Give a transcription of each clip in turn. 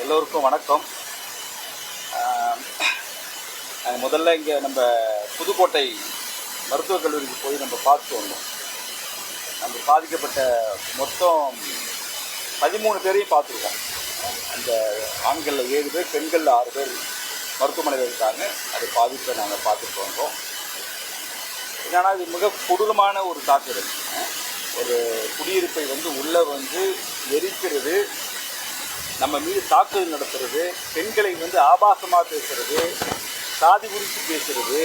எல்லோருக்கும் வணக்கம். முதல்ல இங்கே நம்ம புதுக்கோட்டை மருத்துவக் கல்லூரிக்கு போய் நம்ம பார்த்து வந்தோம். நம்ம பாதிக்கப்பட்ட மொத்தம் 13 பேரையும் பார்த்துருக்கோம். அந்த ஆண்களில் 7 பேர், பெண்களில் 6 பேர் மருத்துவமனையில் இருக்காங்க. அது பாதிப்பை நாங்கள் பார்த்துட்டு வந்தோம். என்னன்னா, இது மிக கொடூரமான ஒரு தாக்குதல். ஒரு குடியிருப்பை உள்ளே எரிக்கிறது, நம்ம மீது தாக்குதல் நடத்துறது, பெண்களை ஆபாசமாக பேசுறது, சாதி குறித்து பேசுறது,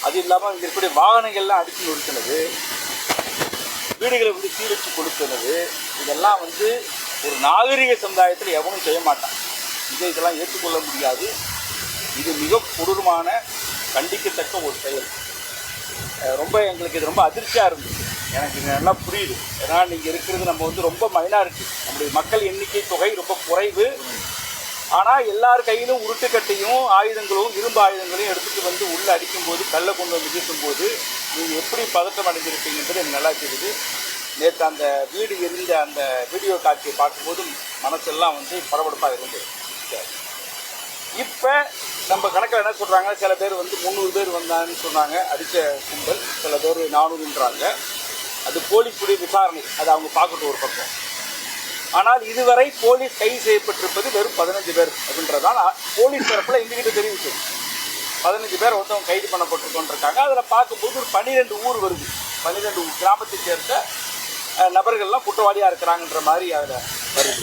அது இல்லாமல் இங்கே இருக்கக்கூடிய வாகனங்கள்லாம் அடித்து நொறுக்கினது, வீடுகளை தீ வச்சு கொடுத்துனது, இதெல்லாம் ஒரு நாகரிக சமுதாயத்தில் எவனும் செய்ய மாட்டான். இதெல்லாம் ஏற்றுக்கொள்ள முடியாது. இது மிக கொடூரமான, கண்டிக்கத்தக்க ஒரு செயல். எங்களுக்கு இது ரொம்ப அதிர்ச்சியாக இருந்துச்சு. எனக்கு இது நல்லா புரியுது. ஏன்னா நீங்கள் இருக்கிறது நம்ம ரொம்ப மைனாரிட்டி, நம்முடைய மக்கள் எண்ணிக்கை தொகை ரொம்ப குறைவு. ஆனால் எல்லார் கையிலும் உருட்டுக்கட்டையும் ஆயுதங்களும் இரும்பு ஆயுதங்களையும் எடுத்துகிட்டு உள்ளே அடிக்கும்போது, கல்லை கொண்டு வீசும்போது நீங்கள் எப்படி பதட்டம் அடைஞ்சிருப்பீங்கன்றது எனக்கு நல்லா தெரியுது. நேற்று அந்த வீடு எரிந்த அந்த வீடியோ காட்சியை பார்க்கும்போதும் மனசெல்லாம் பரபரப்பாக இருந்தது. இப்போ நம்ம கணக்கில் என்ன சொல்கிறாங்க, சில பேர் 300 பேர் வந்தாங்கன்னு சொன்னாங்க அடித்த கும்பல், சில பேர் 400ன்றாங்க. அது போலீஸுடைய விசாரணை, அது அவங்க பார்க்கட்டும் ஒரு பக்கம். ஆனால் இதுவரை போலீஸ் கைது செய்யப்பட்டிருப்பது வெறும் 15 பேர் அப்படின்றதான் போலீஸ் தரப்பில் எங்ககிட்ட தெரிவிச்சது. 15 பேர் அவங்க கைது பண்ணப்பட்டிருக்கோன்றிருக்காங்க. அதில் பார்க்கும்போது ஒரு 12 ஊர் வருது. 12 கிராமத்தை சேர்ந்த நபர்கள்லாம் குற்றவாளியாக இருக்கிறாங்கன்ற மாதிரி அதில் வருது.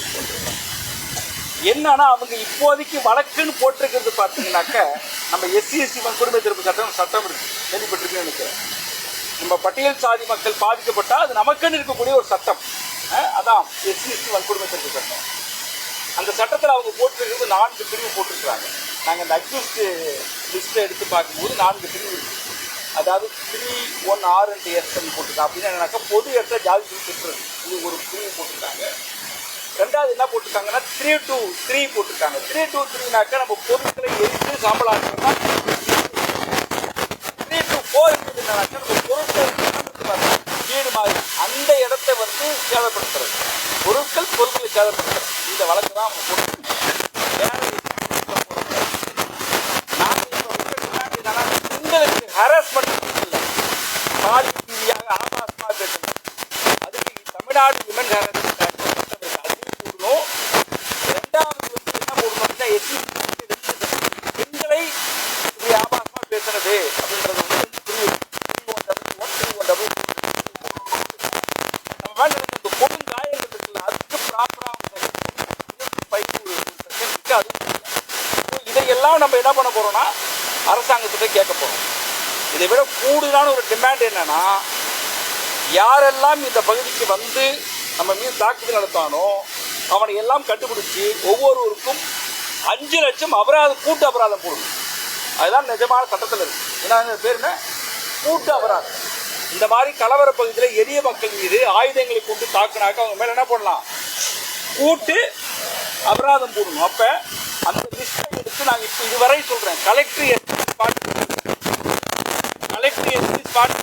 என்னன்னா, அவங்க இப்போதைக்கு வழக்குன்னு போட்டிருக்கிறது பார்த்தீங்கன்னாக்க, நம்ம எஸ்சி வன்கொடுமை தடுப்பு சட்டம் இருக்குது, கேள்விப்பட்டிருக்குன்னு நினைக்கிறேன். நம்ம பட்டியல் சாதி மக்கள் பாதிக்கப்பட்டால் அது நமக்குன்னு இருக்கக்கூடிய ஒரு சட்டம், அதான் எஸ்சி வன்கொடுமை தடுப்பு சட்டம். அந்த சட்டத்தில் அவங்க போட்டிருக்கிறது 4 பிரிவு போட்டிருக்கிறாங்க. நாங்கள் அந்த அக்யூஸ்டு லிஸ்ட்டை எடுத்து பார்க்கும்போது 4 பிரிவு இருக்குது. அதாவது 3(1)(R)(S) போட்டிருக்காங்க. அப்படின்னா என்னன்னாக்கா, பொது இடத்துல ஜாதி திட்டுறது, இது ஒரு பிரிவு போட்டிருக்காங்க. ரெண்டாவது என்ன போட்டிருக்காங்கன்னா 3(2)(3) போட்டிருக்காங்க. 3(2)(3)னாக்கா நம்ம பொருட்களை எரித்து சாம்பல் ஆக்குறோம்னா. 3(2)(4) என்னன்னாக்கா நம்ம பொருட்கள் வீடு மாதிரி அந்த இடத்தை சேதப்படுத்துறது, பொருட்களை சேதப்படுத்துறது. இந்த வழக்கு தான் அவங்க போட்டிருக்காங்க. பெண்களுக்கு ஹராஸ்மெண்ட் இல்லை, பாதி ரீதியாக ஆபாசமாக பேசுறது. அதுக்கு தமிழ்நாடு விமன் ஹராஸ்மெண்ட் கூடணும். ரெண்டாவது என்ன போடணும் அப்படின்னா, எஸ்சி பெண்களை இப்படி ஆபாசமாக பேசுறது அப்படின்றது நம்ம மேலே இந்த பொருள் காயங்கள் இருக்குல்ல, அதுக்கு ப்ராப்பராக அது. இதையெல்லாம் நம்ம என்ன பண்ண போறோம்னா, அரசாங்கத்திட்ட கேட்க போறோம். இதை விட கூடுதலான ஒரு டிமாண்ட் என்னன்னா, யாரெல்லாம் இந்த பகுதிக்கு நம்ம மீது தாக்குதல் நடத்தானோ அவனை எல்லாம் கண்டுபிடிச்சி ஒவ்வொருவருக்கும் 5 லட்சம் அபராதம், கூட்டு அபராதம் போடணும். அதுதான் நிஜமான சட்டத்தில் இருக்கு. ஏன்னா பேர் என்ன, கூட்டு அபராதம். இந்த மாதிரி கலவர பகுதியில் எளிய மக்கள் மீது ஆயுதங்களை கொண்டு தாக்குனாக்க அவங்க மேலே என்ன பண்ணலாம், கூட்டு அபராதம் போடணும். அப்போ அந்த லிஸ்ட்டை எடுத்து நாங்கள் இப்போ இதுவரை சொல்கிறேன், கலெக்டர் எஸ்பி ஸ்பாட்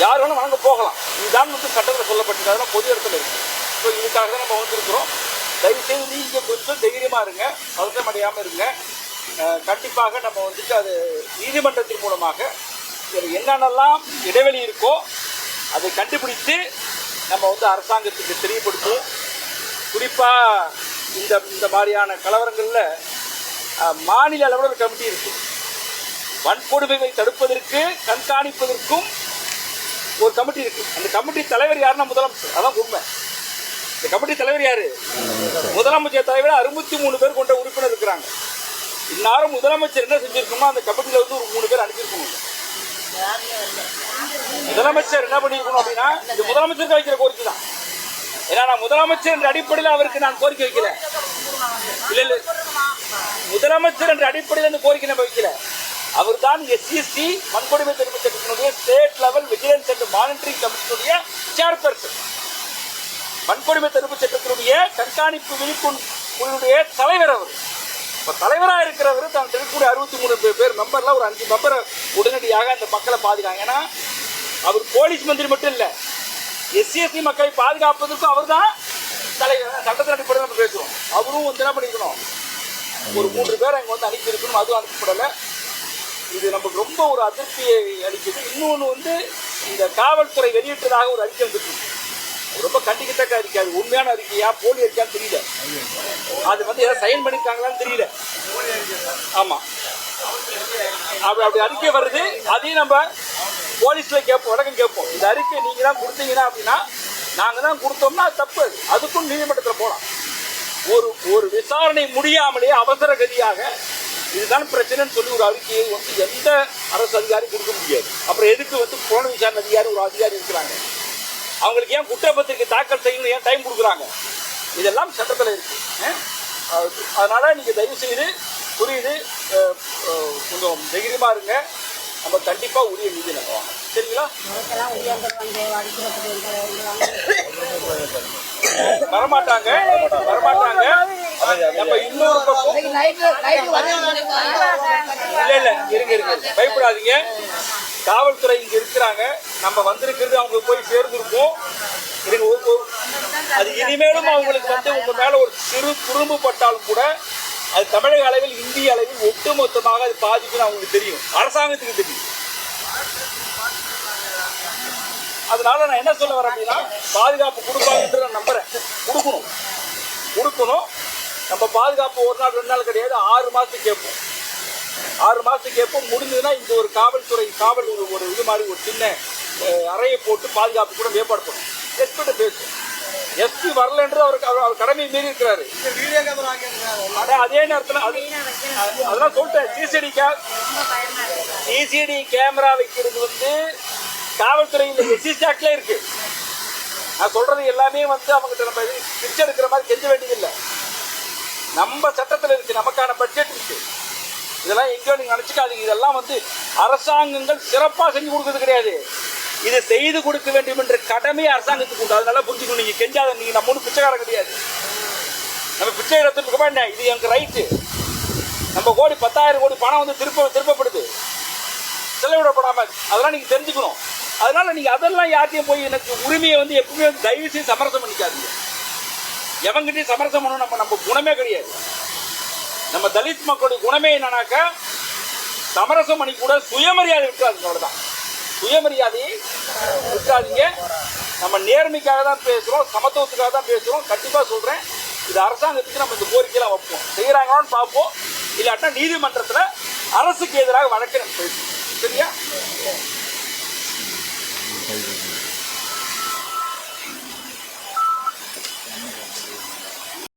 யார் வேணும் வணங்க போகலாம். இதுதான் வந்து சட்டத்தில் சொல்லப்பட்டிருக்கு, அதெல்லாம் பொது இடத்துல இருக்குது. ஸோ இதுக்காக தான் நம்ம வந்துருக்கிறோம். தயவுசெய்து நீங்கள் கொஞ்சம் தைரியமாக இருங்க, பதட்டம் அடையாமல் இருங்க. கண்டிப்பாக நம்ம வந்துட்டு அது நீதிமன்றத்தின் மூலமாக இதில் என்னென்னலாம் இடைவெளி இருக்கோ அதை கண்டுபிடித்து நம்ம வந்து அரசாங்கத்துக்கு தெரியப்படுத்தும். குறிப்பாக இந்த மாதிரியான கலவரங்களில் மாநில அளவில் ஒரு கமிட்டி இருக்குது. வன்கொடுமைகளை தடுப்பதற்கு கண்காணிப்பதற்கும் ஒரு கமிட்டி இருக்குது. அந்த கமிட்டி தலைவர் யாருன்னா முதலமைச்சர். அதான் உண்மை. இந்த கமிட்டி தலைவர் யாரு? முதலமைச்சர் தலைவர். 63 பேர் கொண்ட உறுப்பினர் இருக்கிறாங்க. இந்நேரம் முதலமைச்சர் என்ன செஞ்சிருக்கணும்னா அந்த கமிட்டியில் வந்து ஒரு 3 பேர் அனுப்பியிருக்கணும். முதலமைச்சர் என்ன பண்ணியிருக்கணும் அப்படின்னா, இது முதலமைச்சருக்கு வைக்கிற கோரிக்கை தான். ஏன்னா நான் முதலமைச்சர் என்ற அடிப்படையில் அவருக்கு நான் கோரிக்கை வைக்கல. இல்லை, முதலமைச்சர் என்ற அடிப்படையில் அந்த கோரிக்கை நம்ம வைக்கல. அவர் தான் SCST வன்கொடுமை தடுப்பு சட்டத்தினுடைய state level vigilance and monitoring கமிஷனுடைய சேர்பர்சன். வன்கொடுமை தடுப்பு சட்டத்தினுடைய கண்காணிப்பு விழிப்புணர்வுடைய தலைவர் அவர். இப்போ தலைவராக இருக்கிறவர் தான் இருக்கக்கூடிய 63 பேர் மெம்பரில் ஒரு 5 மெம்பரை உடனடியாக அந்த மக்களை பாதுகாங்க. ஏன்னா அவர் போலீஸ் மந்திரி மட்டும் இல்லை, SCST மக்களை பாதுகாப்பதற்கும் அவர் தான் தலைவர். சட்டத்தின் அடிப்படையில் நம்ம பேசுகிறோம். அவரும் வந்து என்ன பண்ணிக்கணும், ஒரு 3 பேர் அங்கே வந்து அனுப்பி இருக்கணும். அதுவும் அனுப்பப்படலை. இது நமக்கு ரொம்ப ஒரு அதிருப்தியை அளிக்குது. இன்னொன்று வந்து இந்த காவல்துறை வெளியிட்டதாக ஒரு அறிக்கை வந்துருக்கு. ரொம்ப கண்டிக்கத்தக்க அறிக்கை. அது உண்மையான அறிக்கையா போலி அறிக்கையான்னு தெரியல. அது வந்து ஏதாவது சைன் பண்ணியிருக்காங்களான்னு தெரியல. ஆமாம், அப்படி அறிக்கை வருது. அதையும் நம்ம போலீஸில் கேட்போம், வழக்கம் கேட்போம். இந்த அறிக்கை நீங்கள் தான் கொடுத்தீங்கன்னா அப்படின்னா நாங்கள் தான் கொடுத்தோம்னா தப்பு. அதுக்கும் நீதிமன்றத்தில் போகலாம். ஒரு விசாரணை முடியாமலே அவசர கதியாக இதுதான் பிரச்சனைன்னு சொல்லி ஒரு அறிக்கையை வந்து எந்த அரசு அதிகாரி கொடுக்க முடியாது. அப்புறம் எதுக்கு வந்து புலன் விசாரணை அதிகாரி ஒரு அதிகாரி இருக்கிறாங்க, அவங்களுக்கு ஏன் குற்றப்பத்திரிக்கை தாக்கல் செய்யணும், ஏன் டைம் கொடுக்குறாங்க? இதெல்லாம் சட்டத்தில் இருக்கு. அதனால நீங்கள் தயவு செய்து புரியுது, கொஞ்சம் தைரியமாக இருங்க. நம்ம கண்டிப்பாக உரிய நீதி நடத்துவாங்க. சரிங்களா? வரமாட்டாங்க. நம்ம இன்னொரு பக்கம் இல்லை இருங்க, பயப்படாதீங்க. காவல்துறை இங்க இருக்கிறாங்க. நம்ம வந்திருக்கிறது அவங்க போய் சேர்ந்துருக்கோம். அது இனிமேலும் அவங்களுக்கு வந்து உங்க மேல ஒரு சிறு குறும்பு பட்டாலும் கூட அது தமிழக அளவில், இந்திய அளவில் ஒட்டுமொத்தமாக அது பாதிக்குன்னு அவங்களுக்கு தெரியும், அரசாங்கத்துக்கு தெரியும். அதனால நான் என்ன சொல்ல வரேன் அப்படின்னா, பாதுகாப்பு கொடுப்பாங்கன்ற நான் நம்புறேன். கொடுக்கணும். நம்ம பாதுகாப்பு ஒரு நாள் 2 நாள் கிடையாது, 6 மாதத்துக்கு கேட்போம். 6 மாதத்துக்கு கேட்போம். முடிஞ்சதுன்னா இந்த ஒரு காவல்துறை ஒரு இது மாதிரி ஒரு சின்ன அறையை போட்டு பாதுகாப்பு கூட ஏற்பாடு பண்ணும். எஸ்பிட்ட பேசும். எஸ்பி வரலன்று அவர் கடமையை மீறி இருக்கிறாரு. அதே நேரத்தில் அதெல்லாம் சொல்லிட்டேன். சிசிடி கேமரா வைக்கிறது வந்து காவல்துறையில் SC ஆக்ட்ல இருக்கு. நான் சொல்றது எல்லாமே வந்து அவங்ககிட்ட நம்ம பிச்சை எடுக்கிற மாதிரி செஞ்ச வேண்டியதில்லை. நம்ம சட்டத்தில் இருக்கு, நமக்கான பட்ஜெட் இருக்கு. இதெல்லாம் எங்கேயோ நீங்க நினைச்சுக்காதீங்க. இதெல்லாம் வந்து அரசாங்கங்கள் சிறப்பாக செஞ்சு கொடுக்கறது கிடையாது. இதை செய்து கொடுக்க வேண்டும் என்ற கடமை அரசாங்கத்துக்கு உண்டு. அதனால புரிஞ்சுக்கணும். நீங்க கெஞ்சாத, நீங்க நம்ம ஒன்றும் பிச்சைக்காரன் கிடையாது. நம்ம பிச்சை எடுத்துருக்கோமா என்ன? இது எனக்கு ரைட்டு. நம்ம 10,000 கோடி பணம் வந்து திருப்பப்படுது, செலவிடப்படாம. அதெல்லாம் நீங்க தெரிஞ்சுக்கணும். அதனால நீங்க அதெல்லாம் யார்ட்டையும் போய் எனக்கு உரிமையை வந்து எப்பவுமே தயவு செய்து சமரசம் பண்ணிக்காதீங்க. எவங்கிட்டையும் சமரசம் பண்ணணும் நம்ம குணமே கிடையாது. நம்ம தலித் மக்களுடைய குணமே என்னன்னாக்கா, சமரசம் பண்ணி கூட சுயமரியாதை விட்டுறாதுங்க. அவ்வளோதான். சுயமரியாதையை விட்டுறாதீங்க. நம்ம நேர்மைக்காக தான் பேசுகிறோம், சமத்துவத்துக்காக தான் பேசுகிறோம். கண்டிப்பாக சொல்கிறேன், இது அரசாங்கத்துக்கு நம்ம இந்த கோரிக்கையெல்லாம் வைப்போம். செய்கிறாங்களான்னு பார்ப்போம். இல்லாட்டா நீதிமன்றத்தில் அரசுக்கு எதிராக வழக்கு நம்ம பேசுவோம். சரியா?